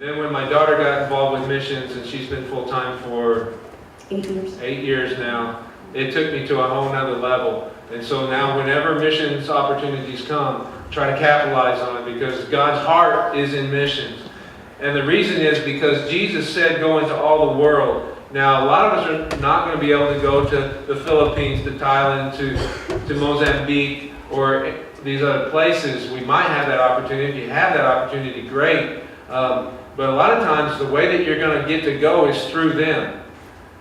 Then when my daughter got involved with missions, and she's been full-time for 8 years. 8 years now, it took me to a whole nother level. And so now whenever missions opportunities come, try to capitalize on it, because God's heart is in missions. And the reason is because Jesus said go into all the world. Now a lot of us are not going to be able to go to the Philippines, to Thailand, to Mozambique, or these other places. We might have that opportunity. If you have that opportunity, great. But a lot of times the way that you're going to get to go is through them.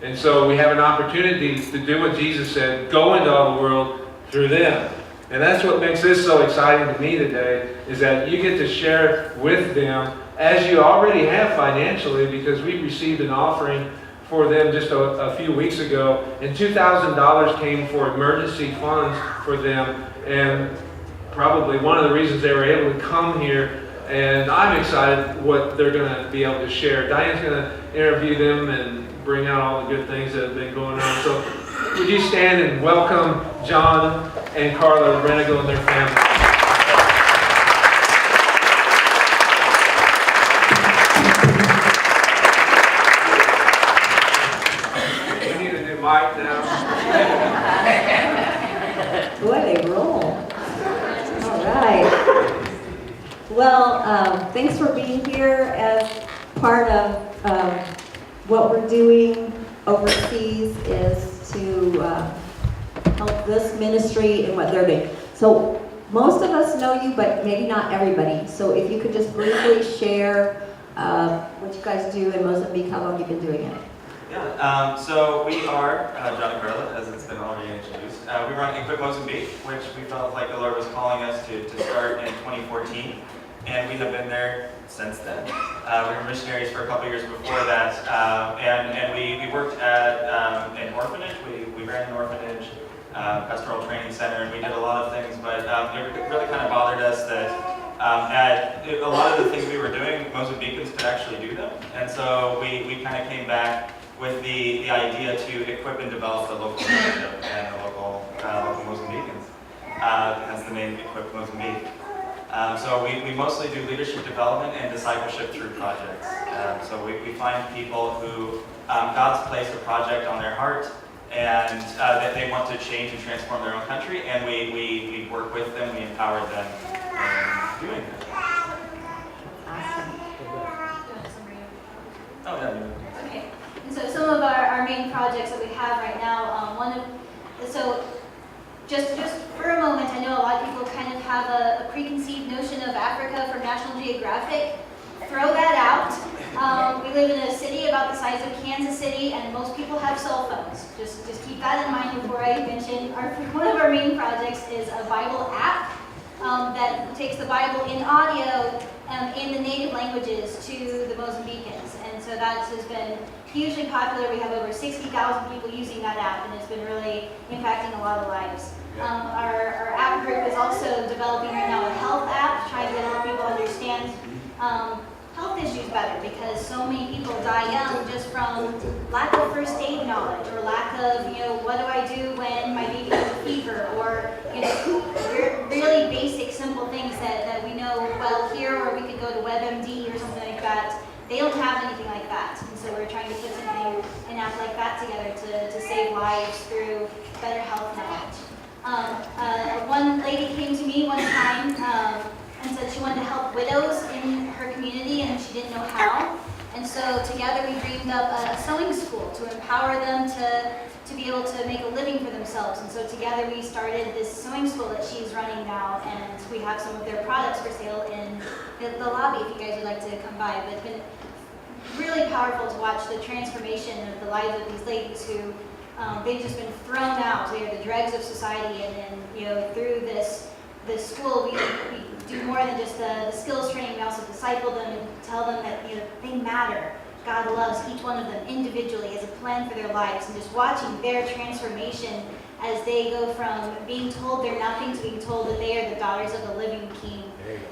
And so we have an opportunity to do what Jesus said, go into all the world through them. And that's what makes this so exciting to me today, is that you get to share with them, as you already have financially, because we received an offering for them just a few weeks ago, and $2,000 came for emergency funds for them, and probably one of the reasons they were able to come here. And I'm excited what they're going to be able to share. Diane's going to interview them and bring out all the good things that have been going on. So would you stand and welcome John and Carla Reinagel and their family. We need a new mic now. Boy, they roll. All right. Well, thanks for being here as part of what we're doing overseas is to help this ministry and what they're doing. So most of us know you, but maybe not everybody. So if you could just briefly share what you guys do in Mozambique, how long you've been doing it. Yeah, so we are, John and Carla, as it's been already introduced. We run Equip Mozambique, which we felt like the Lord was calling us to start in 2014. And we have been there since then. We were missionaries for a couple years before that. And we worked at an orphanage. We ran an orphanage, pastoral training center, and we did a lot of things. But it really kind of bothered us that a lot of the things we were doing, Mozambicans could actually do them. And so we kind of came back with the idea to equip and develop the local leadership and the local Mozambicans. Hence the name Equip Mozambique. So we mostly do leadership development and discipleship through projects. So we find people who God's placed a project on their heart and that they want to change and transform their own country, and we work with them, we empower them in doing that. Awesome. Oh, yeah. Okay, and so some of our main projects that we have right now, just for a moment, I know a lot of people kind of have a preconceived notion of Africa from National Geographic. Throw that out. We live in a city about the size of Kansas City, and most people have cell phones. Just keep that in mind before I mention. One of our main projects is a Bible app that takes the Bible in audio in the native languages to the Mozambicans. And so that has been hugely popular. We have over 60,000 people using that app, and it's been really impacting a lot of lives. Our app group is also developing right now a health app, trying to help people understand health issues better, because so many people die young just from lack of first aid knowledge, or lack of, what do I do when my baby has a fever, or, really basic, simple things that we know well here, or we could go to WebMD or something like that. They don't have anything like that, and so we're trying to put something, an app like that together to save lives through better health knowledge. One lady came to me one time and said she wanted to help widows in her community, and she didn't know how. And so together we dreamed up a sewing school to empower them to be able to make a living for themselves. And so together we started this sewing school that she's running now, and we have some of their products for sale in the lobby if you guys would like to come by. But it's been really powerful to watch the transformation of the lives of these ladies who they've just been thrown out. They are the dregs of society, and then through this school we do more than just the skills training. We also disciple them and tell them that they matter. God loves each one of them individually as a plan for their lives, and just watching their transformation as they go from being told they're nothing to being told that they are the daughters of the living King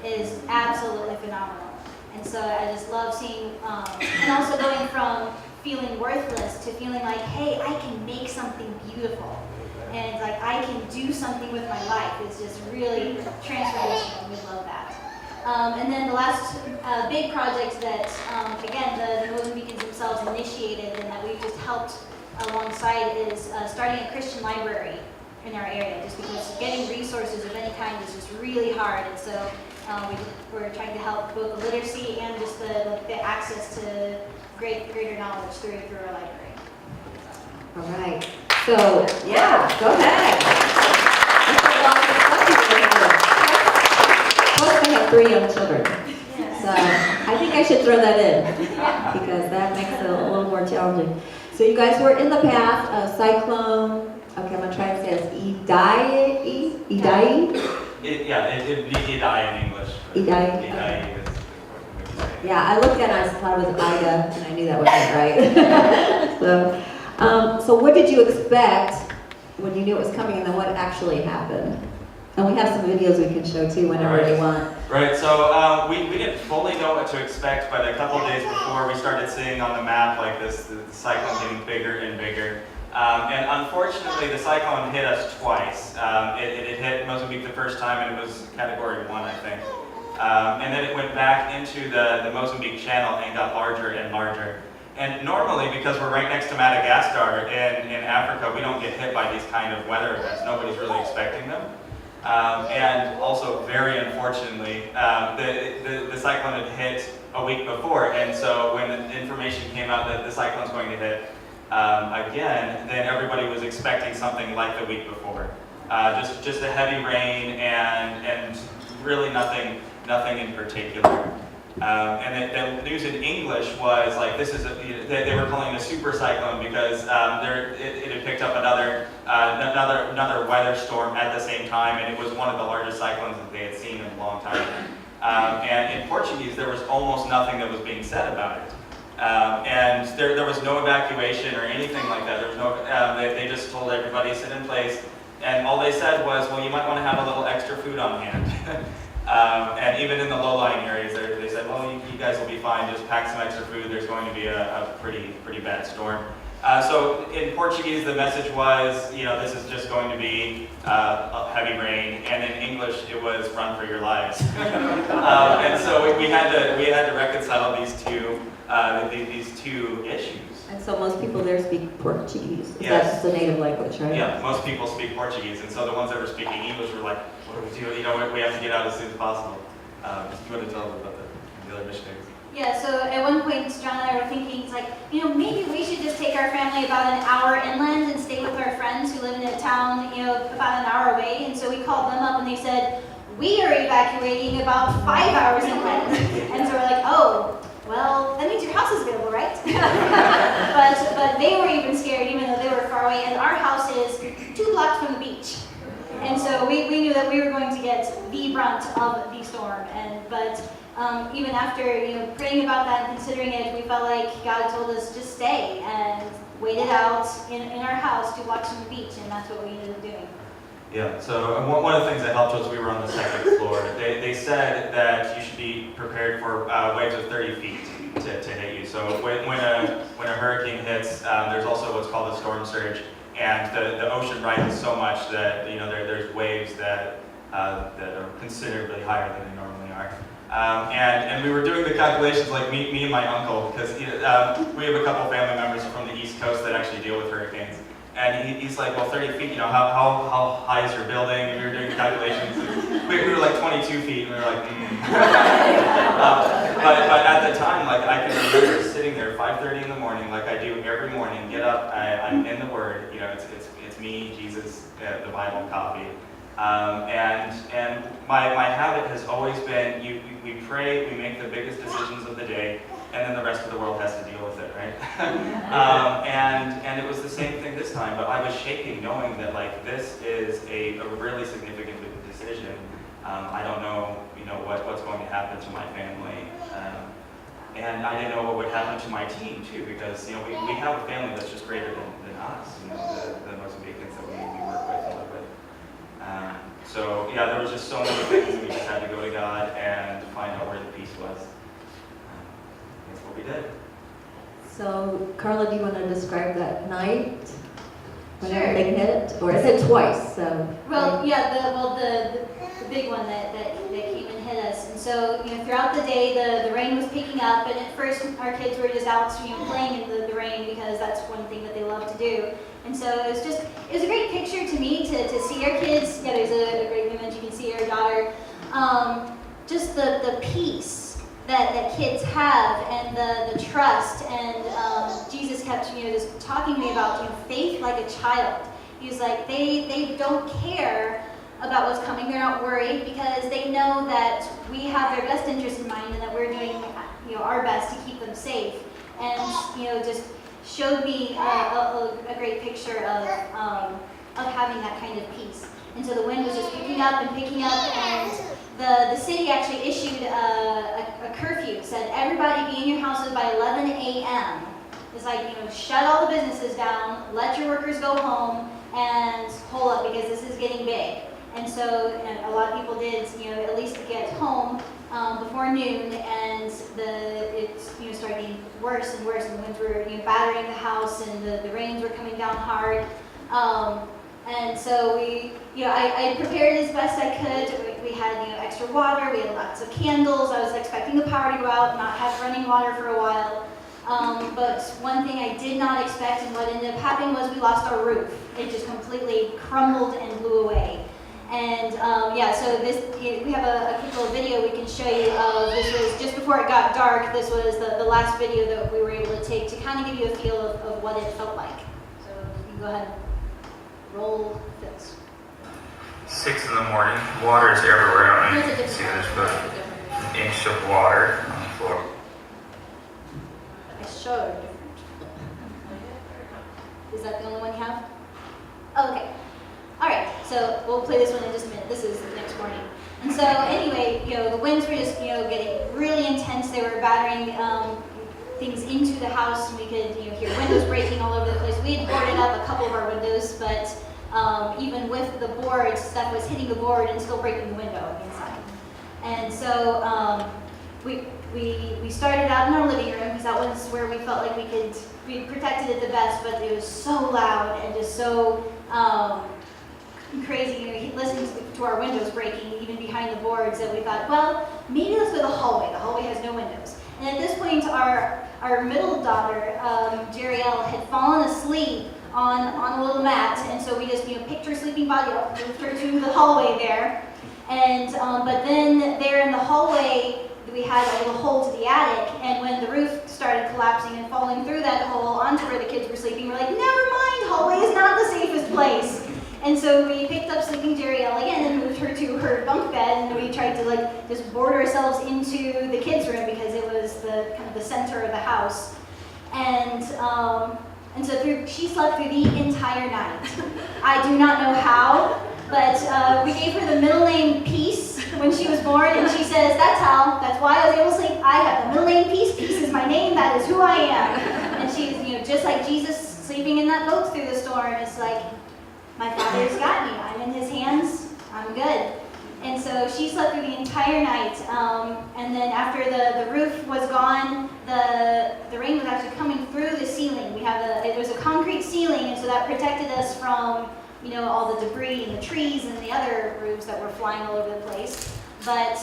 is absolutely phenomenal. And so I just love seeing, and also going from feeling worthless to feeling like, hey, I can make something beautiful. And like, I can do something with my life. It's just really transformational. We love that. And then the last big project that, again, the Mozambicans themselves initiated and that we've just helped alongside is starting a Christian library in our area, just because getting resources of any kind is just really hard. And so we're trying to help both the literacy and just the access to greater knowledge through our library. All right. So, yeah, go ahead. Plus, I have 3 young children. So, I think I should throw that in because that makes it a little more challenging. So, you guys were in the path of cyclone. Okay, I'm going to try to say this. Idai? It'd be Idai in English. Idai? Idai is what we say. Yeah, I looked at it, I thought it was Ida, and I knew that wasn't right. So what did you expect when you knew it was coming, and then what actually happened? And we have some videos we can show too whenever you want. Right, so we didn't fully know what to expect, but a couple days before we started seeing on the map like this, the cyclone getting bigger and bigger. And unfortunately, the cyclone hit us twice. It hit Mozambique the first time, and it was Category 1, I think. And then it went back into the Mozambique Channel and got larger and larger. And normally, because we're right next to Madagascar in Africa, we don't get hit by these kind of weather events. Nobody's really expecting them. And also, very unfortunately, the cyclone had hit a week before, and so when the information came out that the cyclone's going to hit again, then everybody was expecting something like the week before. Just a heavy rain and really nothing in particular. And the news in English was like, they were calling it a super cyclone because it had picked up another weather storm at the same time, and it was one of the largest cyclones that they had seen in a long time. And in Portuguese, there was almost nothing that was being said about it. And there was no evacuation or anything like that. There was no. They just told everybody sit in place, and all they said was, well, you might want to have a little extra food on hand. And even in the low-lying areas, they said, well, you guys will be fine. Just pack some extra food. There's going to be a pretty bad storm. So in Portuguese, the message was, this is just going to be a heavy rain, and in English, it was run for your lives. And so we had to reconcile these two issues. And so most people there speak Portuguese. Yes. That's the native language, right? Yeah, most people speak Portuguese, and so the ones that were speaking English were like, what do we do? We have to get out as soon as possible. You want to tell them about the other missionaries? Yeah, so at one point, John and I were thinking, it's like, maybe we should just take our family about an hour inland and stay with our friends who live in a town, about an hour away. And so we called them up and they said, we are evacuating about 5 hours inland. And so we're like, oh, well, that means your house is available, right? but they were even scared, even though they were far away. And our house is 2 blocks from the beach. And so we knew that we were going to get the brunt of the storm. But even after praying about that and considering it, we felt like God told us just stay and wait it out in our house 2 blocks from the beach, and that's what we ended up doing. Yeah, so one of the things that helped was we were on the 2nd floor. They said that you should be prepared for waves of 30 feet to hit you. So when a hurricane hits, there's also what's called a storm surge, and the ocean rises so much that there's waves that are considerably higher than they normally are. And we were doing the calculations, like me and my uncle, because we have a couple family members from the East Coast that actually deal with hurricanes. And he's like, well, 30 feet, how high is your building? And we were doing calculations. We were like 22 feet, and we were like, but at the time, like, I can remember sitting there 5:30 in the morning, like I do every morning, get up, I'm in the Word, it's me, Jesus, the Bible, coffee. And my habit has always been, we pray, we make the biggest decisions of the day, and then the rest of the world has to deal with it, right? And it was the same thing this time, but I was shaking knowing that like this is a really significant decision. I don't know, what's going to happen to my family. And I didn't know what would happen to my team too, because we have a family that's just greater than us, the Mozambicans that we work with and live with. So yeah, there was just so many things we just had to go to God and find out where the peace was. That's what we did. So, Carla, do you want to describe that night when Sure. everything hit? Or is it twice? So, Well, yeah, the big one that came and hit us. And so, throughout the day, the rain was picking up, and at first our kids were just out, playing in the rain because that's one thing that they love to do. And so it was a great picture to me to see our kids. Yeah, there's a great image, you can see our daughter. Just the peace that kids have, and the trust, and Jesus kept, just talking to me about, faith like a child. He was like, they don't care about what's coming. They're not worried because they know that we have their best interest in mind and that we're doing, our best to keep them safe. And, just showed me a great picture of having that kind of peace. And so the wind was just picking up, and the city actually issued a curfew, said everybody be in your houses by 11 a.m. It's like, shut all the businesses down, let your workers go home, and hold up because this is getting big. And so a lot of people did, at least get home before noon, and it started getting worse and worse, and the winds were battering the house, and the rains were coming down hard. And so I prepared as best I could. We had extra water, we had lots of candles. I was expecting the power to go out, not have running water for a while. But one thing I did not expect, and what ended up happening, was we lost our roof. It just completely crumbled and blew away. And so we have a quick little video we can show you of. This was just before it got dark. This was the last video that we were able to take to kind of give you a feel of what it felt like. So you can go ahead and roll this. 6 in the morning, water is everywhere. I don't know if you can see there's about an inch of water on the floor. I showed. Is that the only one you have? Oh, okay. All right, so we'll play this one in just a minute. This is the next morning. And so anyway, the winds were just, getting really intense. They were battering things into the house, and we could, hear windows breaking all over the place. We had boarded up a couple of our windows, but even with the boards, stuff was hitting the board and still breaking the window inside. And so we started out in our living room because that was where we felt like we protected it the best, but it was so loud and just so crazy, listening to our windows breaking even behind the boards, that we thought, well, maybe let's go to the hallway. The hallway has no windows. And at this point, our middle daughter, Jeriel, had fallen asleep on a little mat, and so we just picked her sleeping body up, moved her to the hallway there, and but then there in the hallway we had a little hole to the attic, and when the roof started collapsing and falling through that hole onto where the kids were sleeping, we're like, never mind, hallway is not the safest place. And so we picked up sleeping Jeriel again and moved her to her bunk bed, and we tried to just board ourselves into the kids' room because it was the kind of the center of the house. And so she slept through the entire night. I do not know how, but we gave her the middle name Peace when she was born, and she says, that's why I was able to sleep. I have the middle name Peace. Peace is my name. That is who I am. And she's just like Jesus sleeping in that boat through the storm. It's like, my Father's got me. I'm in His hands. I'm good. And so she slept through the entire night. And then after the roof was gone, the rain was actually coming through the ceiling. It was a concrete ceiling, and so that protected us from all the debris and the trees and the other roofs that were flying all over the place. But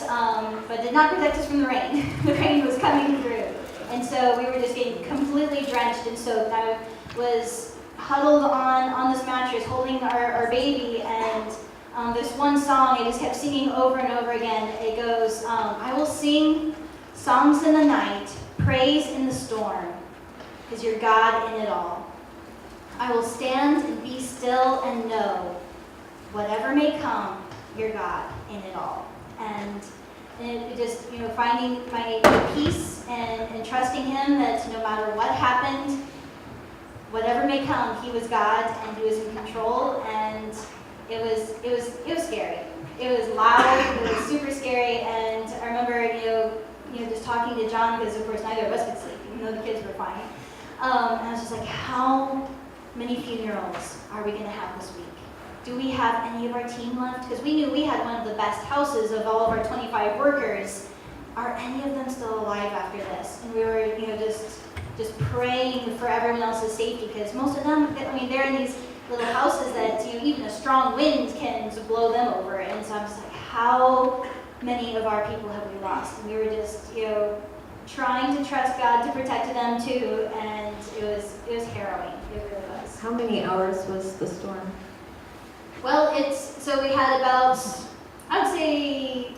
did not protect us from the rain. The rain was coming through. And so we were just getting completely drenched and soaked. I was huddled on this mattress holding our baby, and this one song I just kept singing over and over again. It goes, I will sing songs in the night, praise in the storm, because you're God in it all. I will stand and be still and know, whatever may come, you're God in it all. And it just, finding my peace and trusting Him that no matter what happened, whatever may come, He was God and He was in control. And it was scary. It was loud. It was super scary. And I remember, just talking to John, because of course neither of us could sleep, even though the kids were fine. And I was just like, how many funerals are we going to have this week? Do we have any of our team left? Because we knew we had one of the best houses of all of our 25 workers. Are any of them still alive after this? And we were, just praying for everyone else's safety, because most of them, they're in these little houses that even a strong wind can blow them over. And so I'm just like, how many of our people have we lost. And we were just, trying to trust God to protect them too, and it was harrowing. It really was. How many hours was the storm? Well, so we had about, I would say,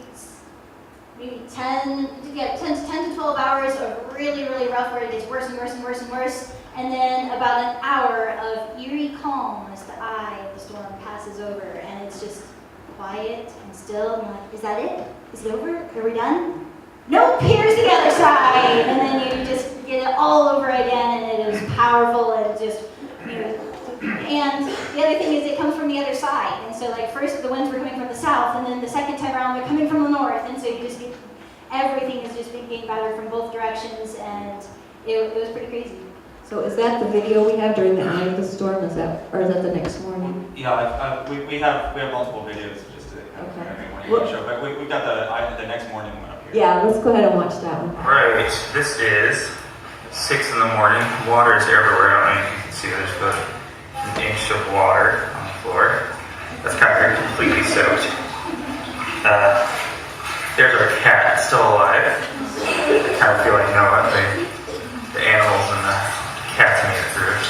maybe 10 to 12 hours of really, really rough where it gets worse and worse and worse and worse. And then about an hour of eerie calm as the eye of the storm passes over, and it's just quiet and still. And I'm like, is that it? Is it over? Are we done? Nope, here's the other side. And then you just get it all over again, and it is powerful and just, and the other thing is it comes from the other side. And so like first the winds were coming from the south, and then the second time around they're coming from the north. And so you just get, everything is just being battered from both directions, and it was pretty crazy. So is that the video we have during the eye of the storm? Or is that the next morning? Yeah, we have multiple videos just to kind of show, but we've got the next morning one up here. Yeah, let's go ahead and watch that one. Right, this is 6 in the morning. Water is everywhere. I don't know if you can see, there's about an inch of water on the floor. That's kind of completely soaked. There's our cat, still alive. I kind of feel like Noah. The animals and the cats made it through.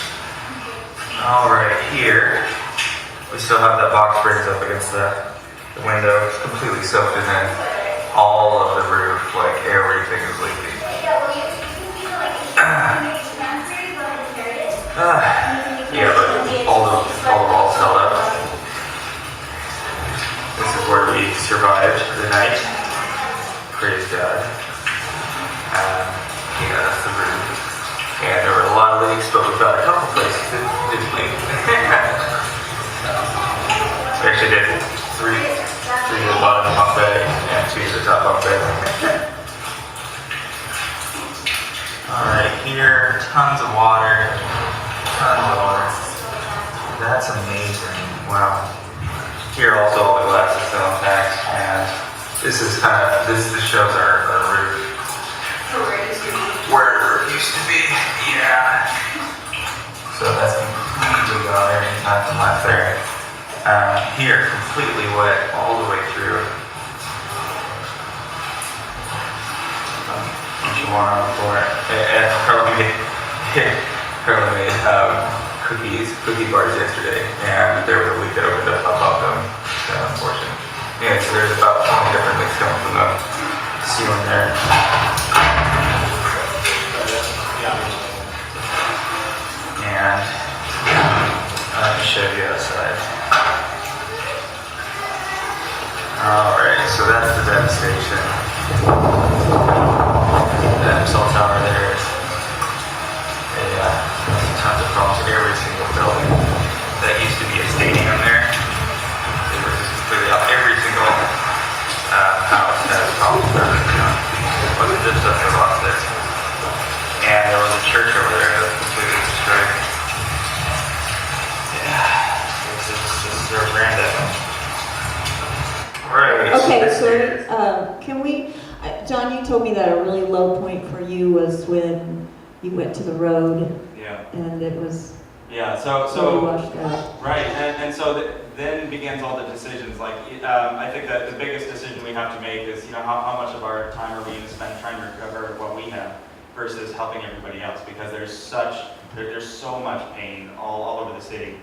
Alright, here we still have that box springs up against the window. It's completely soaked, and then all of the roof, like everything is leaking. Yeah, but all the walls held up. This is where we survived the night. Praise God. Yeah, that's the roof. And there were a lot of leaks, but we found a couple places that didn't leak. We actually did three to the bottom of the bunk bed and 2 to the top bunk bed. Alright, here, tons of water. That's amazing. Wow. Here also all the glass is still intact, and this shows our roof. Where the roof used to be. Yeah. So that's completely gone there, anytime from left there. Here, completely wet all the way through. Bunch of water on the floor. And Carla made cookie bars yesterday, and there was a leak that opened up above them. So unfortunate. Yeah, so there's about 20 different leaks coming from the ceiling there. And let me show you outside. Alright, so that's the devastation. That cell tower there is tons of problems. Every single building that used to be a stadium there, it was just completely out. Every single house has problems there. It wasn't just us that lost it. And there was a church over there that was completely destroyed. Yeah, this is their veranda. Right. Okay, so can we, John, you told me that a really low point for you was when you went to the road. Yeah. And it was so washed out. right, and so then begins all the decisions. Like I think that the biggest decision we have to make is how much of our time are we going to spend trying to recover what we have versus helping everybody else, because there's so much pain all over the city,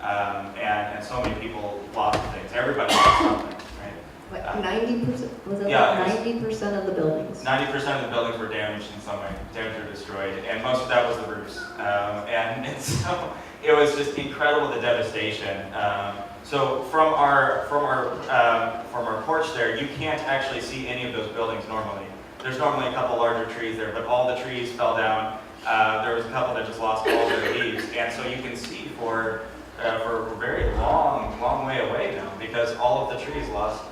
and so many people lost things. Everybody lost something. What, 90%? Was it Yeah, like 90% of the buildings? 90% of the buildings were damaged in some way, damaged or destroyed, and most of that was the roofs. And so it was just incredible, the devastation. So from our porch there, you can't actually see any of those buildings normally. There's normally a couple larger trees there, but all the trees fell down. There was a couple that just lost all their leaves, and so you can see for a very long way away now, because all of the trees lost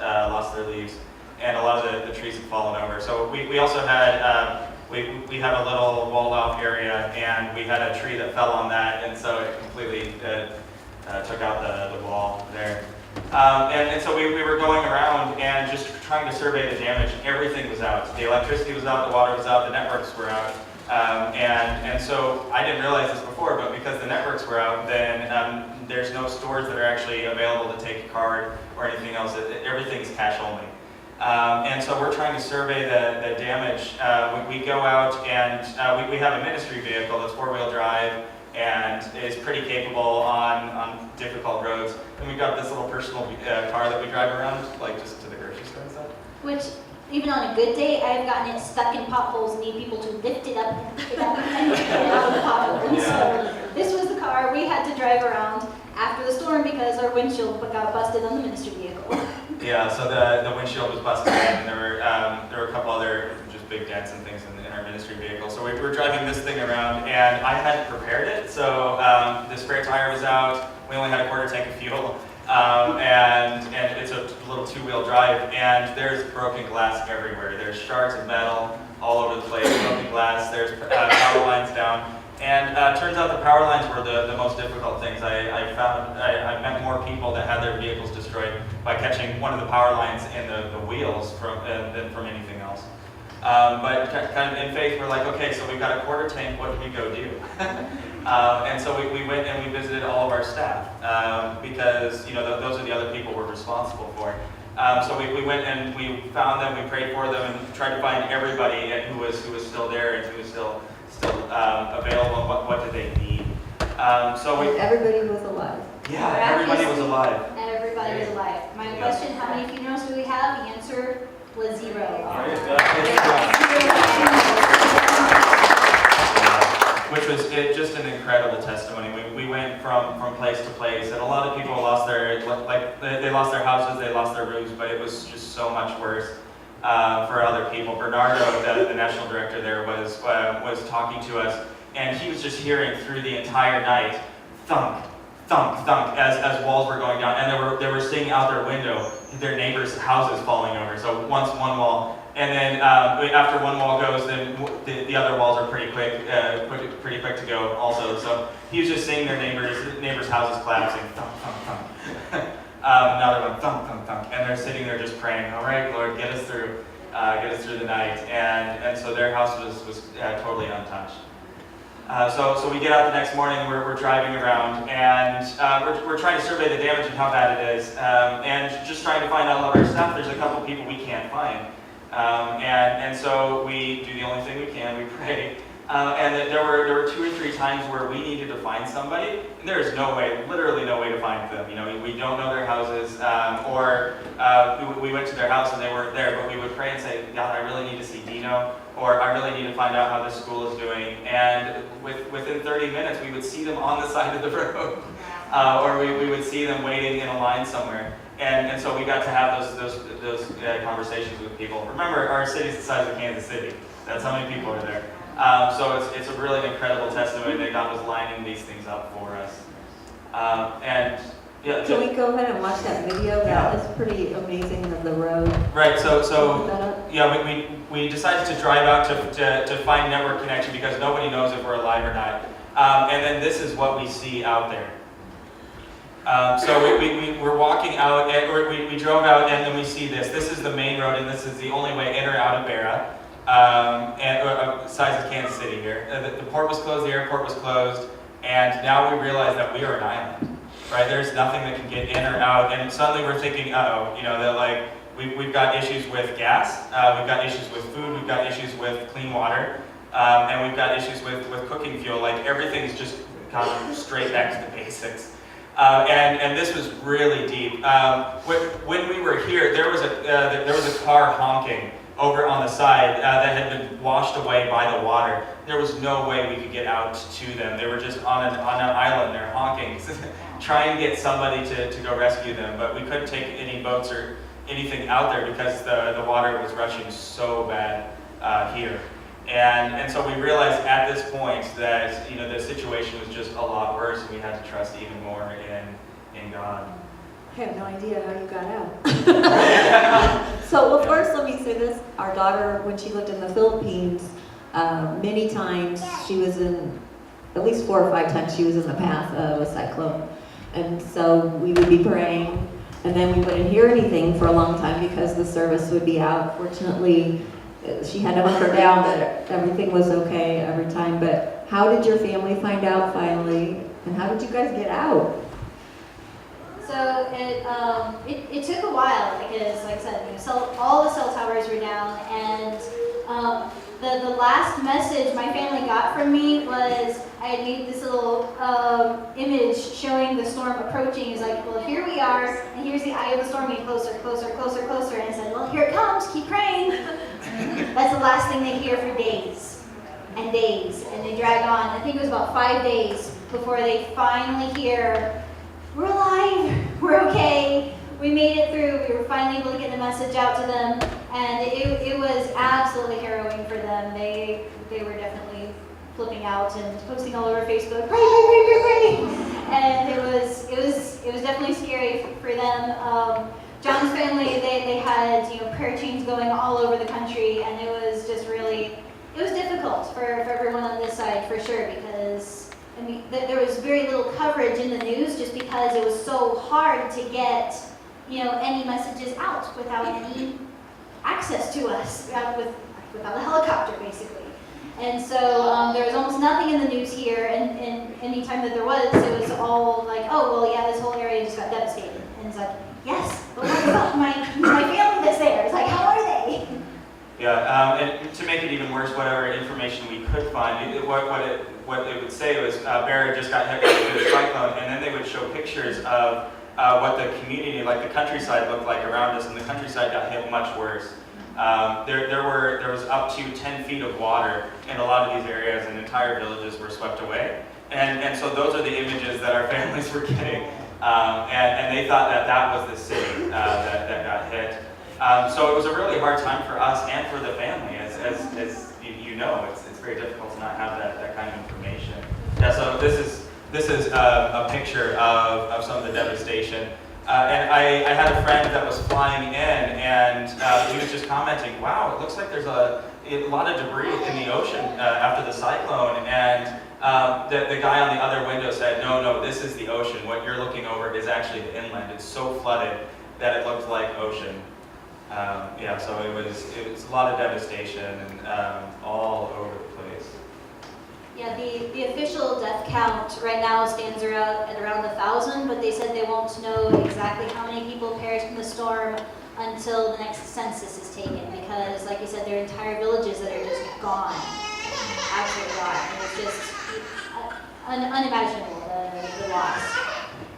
their leaves, and a lot of the trees had fallen over. So we also had we had a little walled off area, and we had a tree that fell on that, and so it completely took out the wall there. And so we were going around and just trying to survey the damage. Everything was out. The electricity was out, the water was out, the networks were out. And so I didn't realize this before, but because the networks were out, then there's no stores that are actually available to take a card or anything else. Everything's cash only. And so we're trying to survey the damage. We go out and we have a ministry vehicle that's 4-wheel drive and is pretty capable on difficult roads. And we've got this little personal car that we drive around, like just to the grocery store and stuff. Which, even on a good day, I've gotten it stuck in potholes and need people to lift it up and pick it up and get it out of the pothole. And so this was the car we had to drive around after the storm because our windshield got busted on the ministry vehicle. Yeah, so the windshield was busted and there were a couple other just big dents and things in our ministry vehicle. So we were driving this thing around and I hadn't prepared it. So the spare tire was out. We only had a quarter tank of fuel. And it's a little 2-wheel drive, and there's broken glass everywhere. There's shards of metal all over the place, broken glass. There's power lines down, and turns out the power lines were the most difficult things. I met more people that had their vehicles destroyed by catching one of the power lines in the wheels than from anything else. But kind of in faith, we're like, okay, so we've got a quarter tank. What can we go do? And so we went and we visited all of our staff because those are the other people we're responsible for. So we went and we found them, we prayed for them, and tried to find everybody who was still there and who was still available. And what did they need? Everybody was alive. Yeah, everybody was alive. Everybody was alive. My question: how many funerals do we have? The answer was 0. Which was just an incredible testimony. We went from place to place, and a lot of people lost they lost their houses, they lost their roofs, but it was just so much worse for other people. Bernardo, the national director there, was talking to us, and he was just hearing through the entire night thunk, thunk, thunk as walls were going down, and they were seeing out their window their neighbors' houses falling over. So once one wall. And then after one wall goes, then the other walls are pretty quick to go also. So he was just seeing their neighbors' houses collapsing, thump, thump, thump. Another one, thump, thump, thump. And they're sitting there just praying, all right, Lord, get us through the night. And so their house was totally untouched. So we get out the next morning, we're driving around, and we're trying to survey the damage and how bad it is, and just trying to find out all of our stuff. There's a couple people we can't find. And so we do the only thing we can, we pray. And there were 2 or 3 times where we needed to find somebody, and there is no way, literally no way to find them. We don't know their houses, or we went to their house and they weren't there, but we would pray and say, God, I really need to see Dino, or I really need to find out how this school is doing. And within 30 minutes, we would see them on the side of the road, or we would see them waiting in a line somewhere. And so we got to have those conversations with people. Remember, our city's the size of Kansas City. That's how many people are there. So it's a really incredible testimony that God was lining these things up for us. Can we go ahead and watch that video? Yeah. That is pretty amazing of the road. Right. We decided to drive out to find network connection because nobody knows if we're alive or not. And then this is what we see out there. So we were walking out, and we drove out, and then we see this. This is the main road, and this is the only way in or out of Barra, size of Kansas City here. The port was closed, the airport was closed, and now we realize that we are an island, right? There's nothing that can get in or out, and suddenly we're thinking, we've got issues with gas, we've got issues with food, we've got issues with clean water, and we've got issues with cooking fuel. Like everything's just gone straight back to the basics. And this was really deep. When we were here, there was a car honking over on the side that had been washed away by the water. There was no way we could get out to them. They were just on an island there honking, trying to get somebody to go rescue them. But we couldn't take any boats or anything out there because the water was rushing so bad here. And so we realized at this point that the situation was just a lot worse, and we had to trust even more in God. I have no idea how you got out. So, first let me say this. Our daughter, when she lived in the Philippines, many times she was in, at least 4 or 5 times she was in the path of a cyclone. And so we would be praying, and then we wouldn't hear anything for a long time because the service would be out. Fortunately, she had to hunker down that everything was okay every time. But how did your family find out finally? And how did you guys get out? So it took a while because, like I said, all the cell towers were down, and the last message my family got from me was I had made this little image showing the storm approaching. It's like, well, here we are, and here's the eye of the storm getting closer, closer, closer, closer. And I said, well, here it comes. Keep praying. That's the last thing they hear for days and days, and they drag on. I think it was about 5 days before they finally hear, we're alive, we're okay, we made it through, we were finally able to get the message out to them, and it was absolutely harrowing for them. They were definitely flipping out and posting all over Facebook, pray, pray, pray, pray, pray. And it was definitely scary for them. John's family, they had prayer chains going all over the country, and it was just really, it was difficult for everyone on this side for sure, because I mean, there was very little coverage in the news just because it was so hard to get, any messages out without any access to us, without a helicopter, basically. And so there was almost nothing in the news here, and any time that there was, it was all like, oh, well, yeah, this whole area just got devastated. And it's like, yes, but what about my family that's there? It's like, how are they? Yeah, and to make it even worse, whatever information we could find, what it would say was Barra just got hit by a cyclone, and then they would show pictures of what the community, like the countryside, looked like around us, and the countryside got hit much worse. There was up to 10 feet of water in a lot of these areas, and entire villages were swept away. And so those are the images that our families were getting, and they thought that was the city that got hit. So it was a really hard time for us and for the family, as it's very difficult to not have that kind of information. Yeah, so this is a picture of some of the devastation. And I had a friend that was flying in, and he was just commenting, wow, it looks like there's a lot of debris in the ocean after the cyclone. And the guy on the other window said, no, this is the ocean. What you're looking over is actually the inland. It's so flooded that it looked like ocean. So it was a lot of devastation and all over the place. Yeah, the official death count right now stands at around 1,000, but they said they won't know exactly how many people perished in the storm until the next census is taken, because, like you said, there are entire villages that are just gone, absolutely gone. And it's just unimaginable, the loss.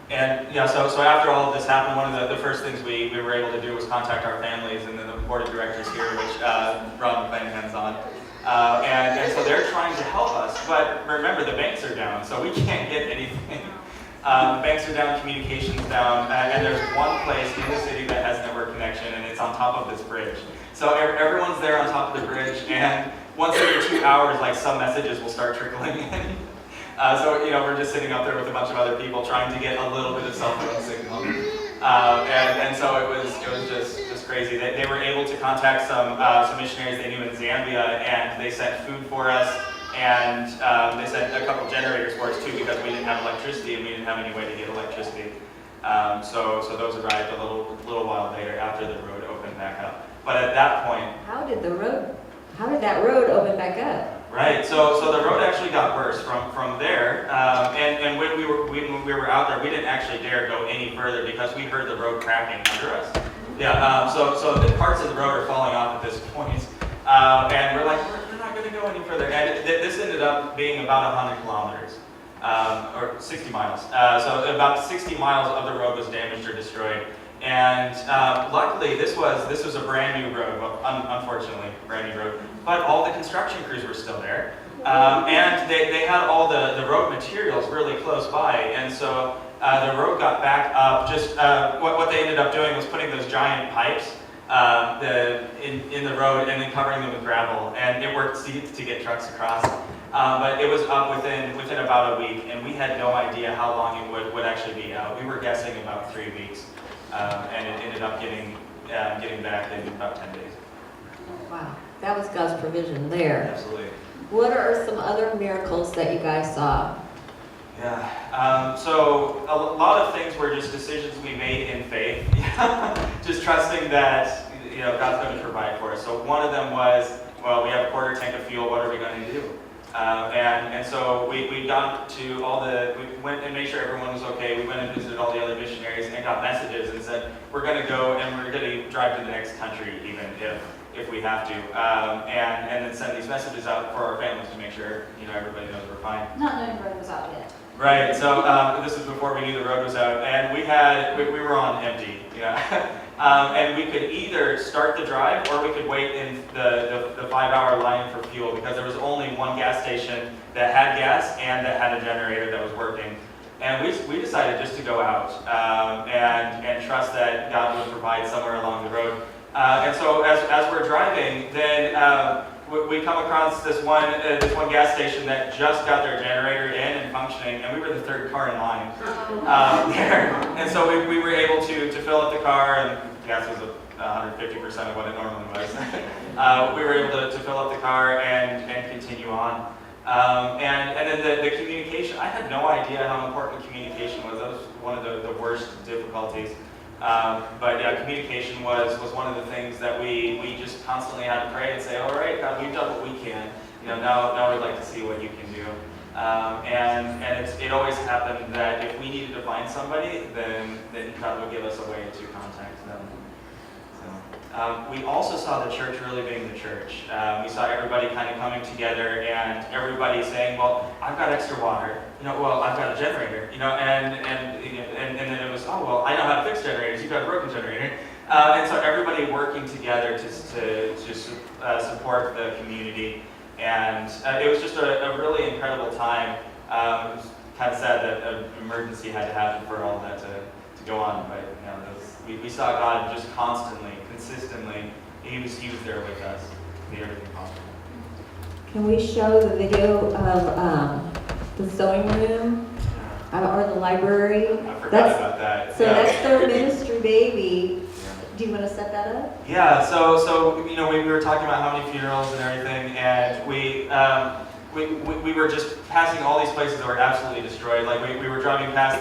And so after all of this happened, one of the first things we were able to do was contact our families and then the board of directors here, which Ron playing hands on. And so they're trying to help us, but remember the banks are down, so we can't get anything. The banks are down, communications down, and there's one place in the city that has network connection, and it's on top of this bridge. So everyone's there on top of the bridge, and once every 2 hours, like some messages will start trickling in. So we're just sitting up there with a bunch of other people trying to get a little bit of cell phone signal, and so it was just crazy. They were able to contact some missionaries they knew in Zambia, and they sent food for us, and they sent a couple generators for us too, because we didn't have electricity and we didn't have any way to get electricity. So those arrived a little while later after the road opened back up. But at that point, How did that road open back up? right, so the road actually got worse from there, and when we were out there, we didn't actually dare go any further because we heard the road cracking under us. Yeah, so the parts of the road are falling off at this point, and we're like, we're not going to go any further. And this ended up being about 100 kilometers, or 60 miles. So about 60 miles of the road was damaged or destroyed. And luckily, this was a brand new road. Well, unfortunately, brand new road. But all the construction crews were still there, and they had all the road materials really close by. And so the road got back up. Just what they ended up doing was putting those giant pipes in the road and then covering them with gravel. And it worked to get trucks across. But it was up within about a week, and we had no idea how long it would actually be out. We were guessing about 3 weeks. And it ended up getting back in about 10 days. Wow, that was God's provision there. Absolutely. What are some other miracles that you guys saw? Yeah. So a lot of things were just decisions we made in faith, just trusting that God's going to provide for us. So one of them was, well, we have a quarter tank of fuel. What are we going to do? And so we got to we went and made sure everyone was okay. We went and visited all the other missionaries and got messages and said, we're going to go and we're going to drive to the next country even if we have to. And then send these messages out for our families to make sure, everybody knows we're fine. Not knowing the road was out yet. Right, so this was before we knew the road was out, and we were on empty, and we could either start the drive or we could wait in the 5-hour line for fuel, because there was only one gas station that had gas and that had a generator that was working. And we decided just to go out and trust that God would provide somewhere along the road. And so as we're driving, then we come across this one gas station that just got their generator in and functioning, and we were the third car in line there. And so we were able to fill up the car, and gas was 150% of what it normally was. We were able to fill up the car and continue on. And then the communication, I had no idea how important communication was. That was one of the worst difficulties. But yeah, communication was one of the things that we just constantly had to pray and say, all right, God, we've done what we can. Now we'd like to see what you can do. And it always happened that if we needed to find somebody, then God would give us a way to contact them. So, we also saw the church really being the church. We saw everybody kind of coming together and everybody saying, well, I've got extra water. Well, I've got a generator. And then it was, oh, well, I know how to fix generators. You've got a broken generator. And so everybody working together to support the community. And it was just a really incredible time. It was kind of sad that an emergency had to happen for all that to go on. But we saw God just constantly, consistently. He was there with us. Made everything possible. Can we show the video of the sewing room or the library? I forgot about that. So that's their ministry baby. Do you want to set that up? Yeah, so we were talking about how many funerals and everything, and we were just passing all these places that were absolutely destroyed. Like we were driving past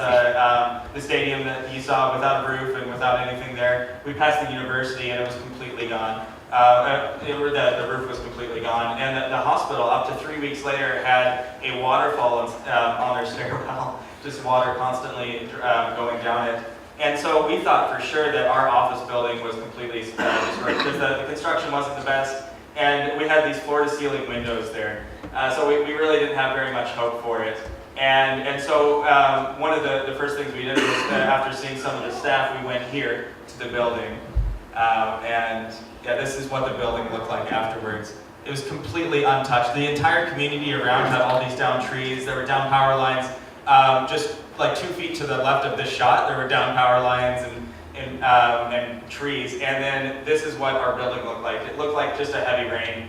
the stadium that you saw without a roof and without anything there. We passed the university and it was completely gone. The roof was completely gone, and the hospital up to 3 weeks later had a waterfall on their stairwell, just water constantly going down it. And so we thought for sure that our office building was completely destroyed because the construction wasn't the best, and we had these floor-to-ceiling windows there. So we really didn't have very much hope for it. And so one of the first things we did was after seeing some of the staff, we went here to the building. And yeah, this is what the building looked like afterwards. It was completely untouched. The entire community around had all these down trees. There were down power lines. Just like 2 feet to the left of this shot, there were down power lines and trees. And then this is what our building looked like. It looked like just a heavy rain.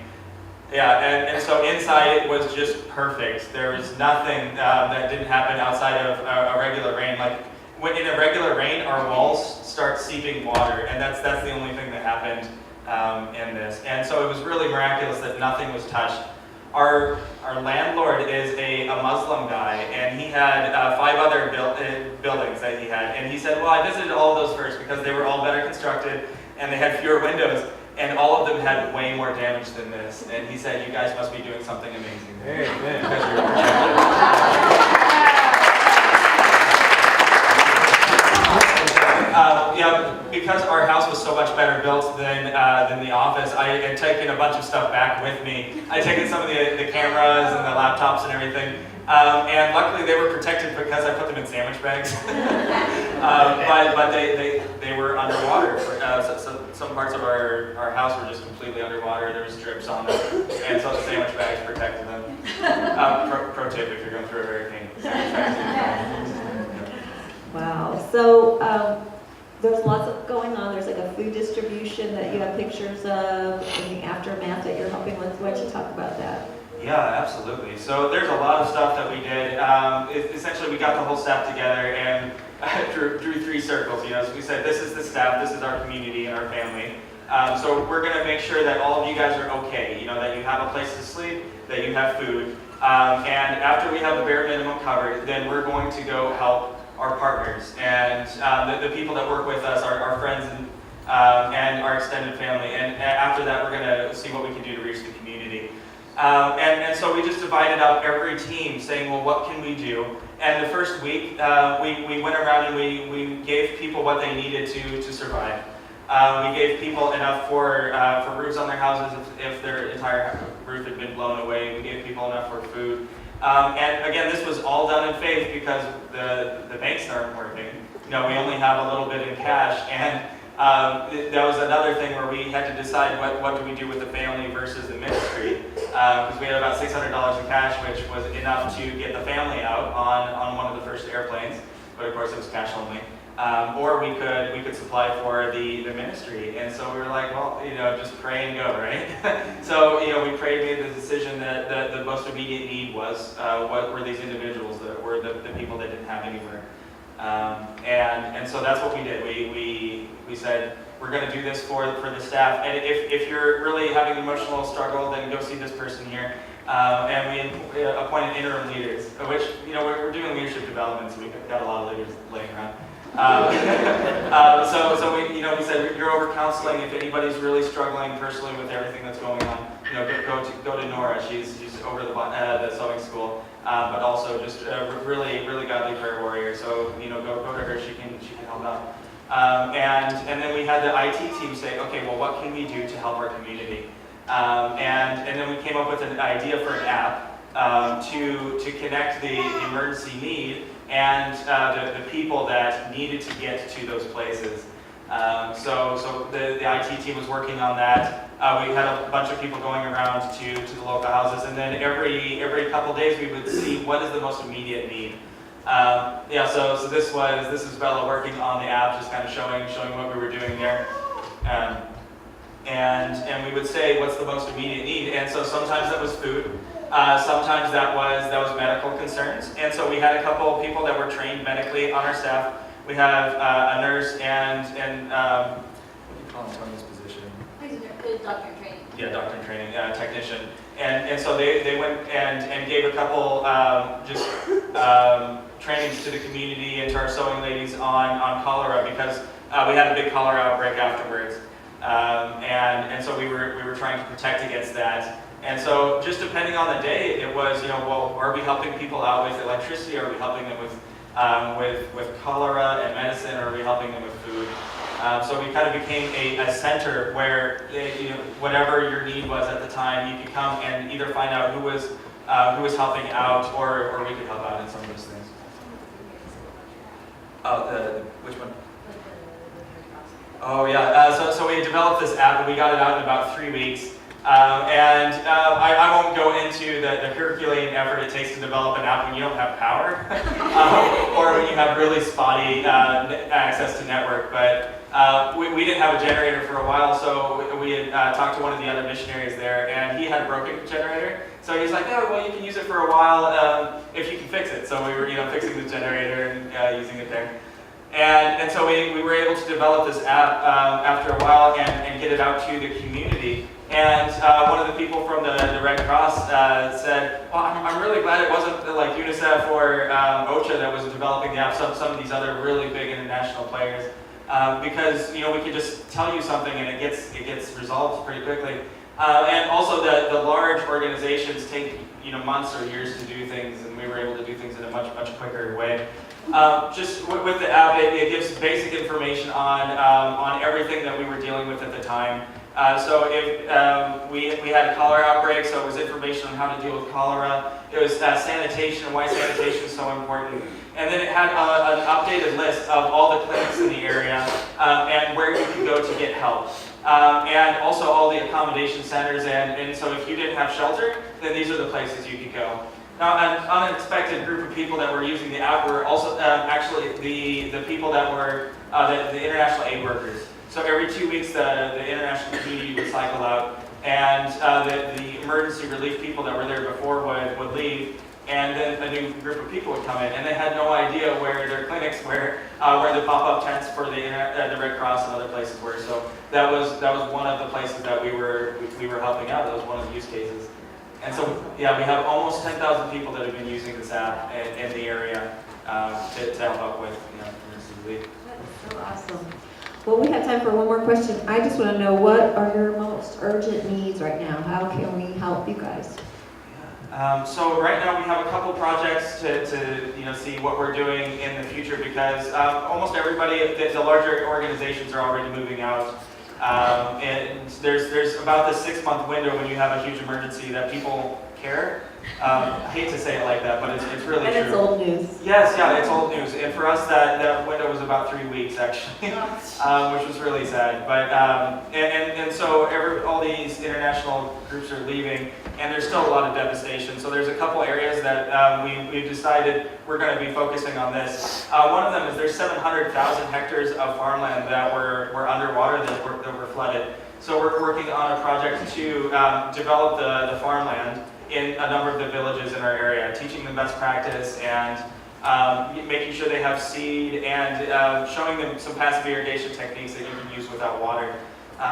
Yeah, and so inside it was just perfect. There was nothing that didn't happen outside of a regular rain. Like when in a regular rain, our walls start seeping water, and that's the only thing that happened in this. And so it was really miraculous that nothing was touched. Our landlord is a Muslim guy, and he had 5 other buildings that he had. And he said, well, I visited all of those first because they were all better constructed and they had fewer windows. And all of them had way more damage than this. And he said, you guys must be doing something amazing. Amen. Because you're protected. Because our house was so much better built than the office, I had taken a bunch of stuff back with me. I had taken some of the cameras and the laptops and everything. And luckily they were protected because I put them in sandwich bags. But they were underwater. So some parts of our house were just completely underwater. There was drips on them. And so the sandwich bags protected them. Pro tip if you're going through a hurricane. Sandwich bags. Wow. So there's lots of going on. There's like a food distribution that you have pictures of in the aftermath that you're helping with. Why don't you talk about that? Yeah, absolutely. So there's a lot of stuff that we did. Essentially, we got the whole staff together and drew 3 circles. So we said, this is the staff, this is our community and our family. So we're going to make sure that all of you guys are okay. That you have a place to sleep, that you have food. And after we have the bare minimum covered, then we're going to go help our partners and the people that work with us, our friends and our extended family. And after that, we're going to see what we can do to reach the community. And so we just divided up every team saying, well, what can we do? And the first week, we went around and we gave people what they needed to survive. We gave people enough for roofs on their houses if their entire roof had been blown away. We gave people enough for food. And again, this was all done in faith because the banks aren't working. We only have a little bit in cash. And that was another thing where we had to decide what do we do with the family versus the ministry. Because we had about $600 in cash, which was enough to get the family out on one of the first airplanes. But of course, it was cash only. Or we could supply for the ministry. And so we were like, well, just pray and go, right? So, we prayed, made the decision that the most immediate need was what were these individuals that were the people that didn't have anywhere. And so that's what we did. We said, we're going to do this for the staff. And if you're really having an emotional struggle, then go see this person here. And we appointed interim leaders, which, we're doing leadership development, so we've got a lot of leaders laying around. So we said, you're over counseling. If anybody's really struggling personally with everything that's going on, go to Nora. She's over the sewing school, but also just really godly prayer warrior. So go to her. She can help out. And then we had the IT team say, okay, well, what can we do to help our community? And then we came up with an idea for an app to connect the emergency need and the people that needed to get to those places. So the IT team was working on that. We had a bunch of people going around to the local houses, and then every couple days we would see what is the most immediate need. So this is Bella working on the app, just kind of showing what we were doing there. And we would say, what's the most immediate need? And so sometimes that was food. Sometimes that was medical concerns. And so we had a couple of people that were trained medically on our staff. We have a nurse and what do you call Antonio's position? Doctor in training. Yeah, doctor in training, technician. And so they went and gave a couple trainings to the community and to our sewing ladies on cholera, because we had a big cholera outbreak afterwards. And so we were trying to protect against that. And so just depending on the day, it was, well, are we helping people out with electricity? Are we helping them with cholera and medicine? Or are we helping them with food? So we kind of became a center where, whatever your need was at the time, you could come and either find out who was helping out, or we could help out in some of those things. Oh, which one? Oh yeah, so we developed this app and we got it out in about 3 weeks. I won't go into the Herculean effort it takes to develop an app when you don't have power, or when you have really spotty access to network. But we didn't have a generator for a while, so we had talked to one of the other missionaries there, and he had a broken generator. So he's like, "Oh, well, you can use it for a while if you can fix it." So we were, fixing the generator and using it there. And so we were able to develop this app after a while and get it out to the community. And one of the people from the Red Cross said, well, I'm really glad it wasn't like UNICEF or OCHA that was developing the app, some of these other really big international players. Because we can just tell you something and it gets resolved pretty quickly. And also the large organizations take months or years to do things, and we were able to do things in a much quicker way. Just with the app, it gives basic information on everything that we were dealing with at the time. So if we had a cholera outbreak, so it was information on how to deal with cholera. It was sanitation, why sanitation is so important. And then it had an updated list of all the clinics in the area and where you could go to get help. And also all the accommodation centers, and so if you didn't have shelter, then these are the places you could go. Now, an unexpected group of people that were using the app were also actually the people that were the international aid workers. So every 2 weeks, the international community would cycle out, and the emergency relief people that were there before would leave, and then a new group of people would come in, and they had no idea where their clinics were, where the pop-up tents for the Red Cross and other places were. So that was one of the places that we were helping out. That was one of the use cases. And so, yeah, we have almost 10,000 people that have been using this app in the area to help out with emergency relief. That's so awesome. Well, we have time for one more question. I just want to know, what are your most urgent needs right now? How can we help you guys? So right now we have a couple projects to see what we're doing in the future, because almost everybody, the larger organizations are already moving out. And there's about this 6-month window when you have a huge emergency that people care. I hate to say it like that, but it's really true. And it's old news. Yes, yeah, it's old news. And for us, that window was about 3 weeks, actually, which was really sad. But and so all these international groups are leaving, and there's still a lot of devastation. So there's a couple areas that we've decided we're going to be focusing on this. One of them is there's 700,000 hectares of farmland that were underwater that were flooded. So we're working on a project to develop the farmland in a number of the villages in our area, teaching them best practice and making sure they have seed and showing them some passive irrigation techniques that you can use without water.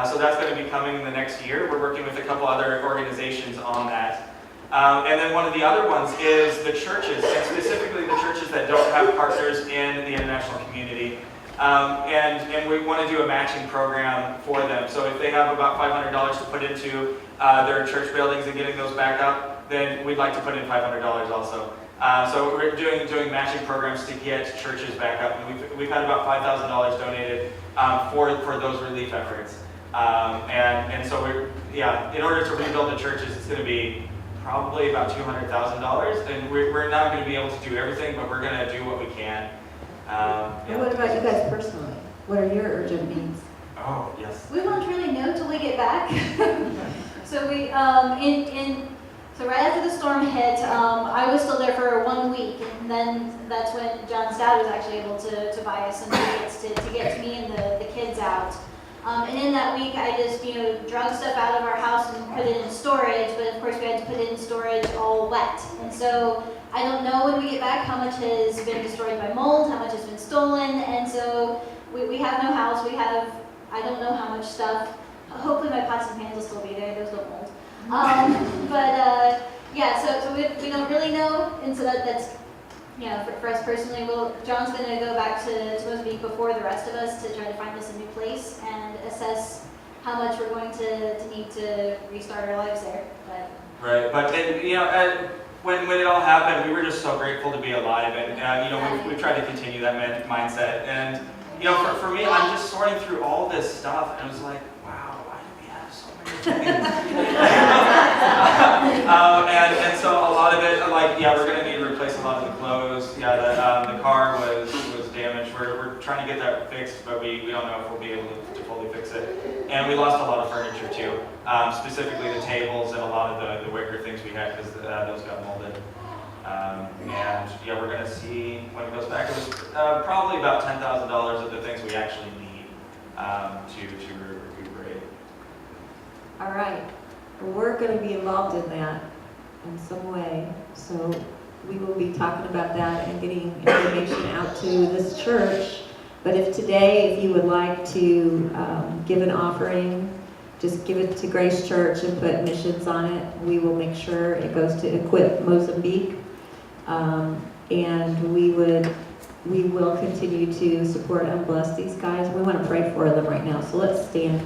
So that's going to be coming in the next year. We're working with a couple other organizations on that. And then one of the other ones is the churches, and specifically the churches that don't have partners in the international community. And we want to do a matching program for them. So if they have about $500 to put into their church buildings and getting those back up, then we'd like to put in $500 also. So we're doing matching programs to get churches back up. And we've had about $5,000 donated for those relief efforts. And so in order to rebuild the churches, it's going to be probably about $200,000. And we're not going to be able to do everything, but we're going to do what we can. And what about you guys personally? What are your urgent needs? Oh, yes. We won't really know till we get back. So we, so right after the storm hit, I was still there for 1 week, and then that's when John's dad was actually able to buy us some tickets to get me and the kids out. And in that week, I just, drug stuff out of our house and put it in storage, but of course we had to put it in storage all wet. And so I don't know when we get back how much has been destroyed by mold, how much has been stolen, and so we have no house, I don't know how much stuff. Hopefully my pots and pans will still be there, those don't mold. So we don't really know, and so that's, for us personally, John's going to go back to Mozambique before the rest of us to try to find us a new place and assess how much we're going to need to restart our lives there. Right, but when it all happened, we were just so grateful to be alive, and we've tried to continue that mindset. And for me, I'm just sorting through all this stuff, and I was like, wow, why do we have so many things? And so a lot of it, we're going to need to replace a lot of the clothes. The car was damaged. We're trying to get that fixed, but we don't know if we'll be able to fully fix it. And we lost a lot of furniture too, specifically the tables and a lot of the wicker things we had, because those got molded. We're going to see when it goes back. It was probably about $10,000 of the things we actually need to recuperate. All right. Well, we're going to be involved in that in some way. So we will be talking about that and getting information out to this church. But if you would like to give an offering, just give it to Grace Church and put missions on it. We will make sure it goes to Equip Mozambique. And we will continue to support and bless these guys. We want to pray for them right now. So let's stand.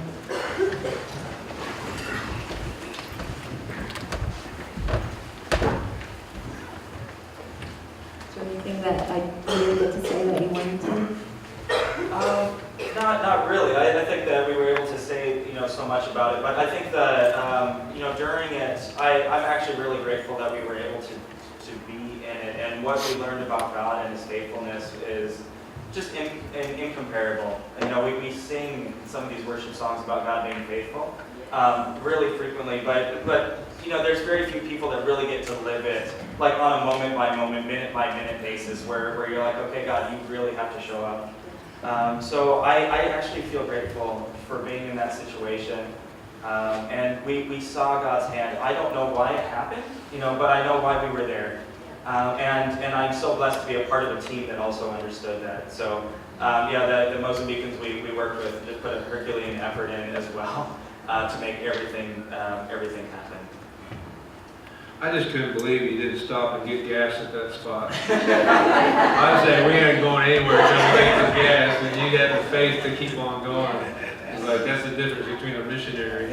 Anything that I didn't get to say that you wanted to? Not really. I think that we were able to say so much about it, but I think that during it, I'm actually really grateful that we were able to be in it, and what we learned about God and His faithfulness is just incomparable. We sing some of these worship songs about God being faithful really frequently, but there's very few people that really get to live it like on a moment by moment, minute by minute basis, where you're like, okay, God, you really have to show up. So I actually feel grateful for being in that situation. And we saw God's hand. I don't know why it happened, but I know why we were there. And I'm so blessed to be a part of a team that also understood that. So the Mozambicans we worked with just put a Herculean effort in as well to make everything happen. I just couldn't believe you didn't stop and get gas at that spot. I said, we ain't going anywhere until we get the gas, and you had the faith to keep on going. It's like, that's the difference between a missionary.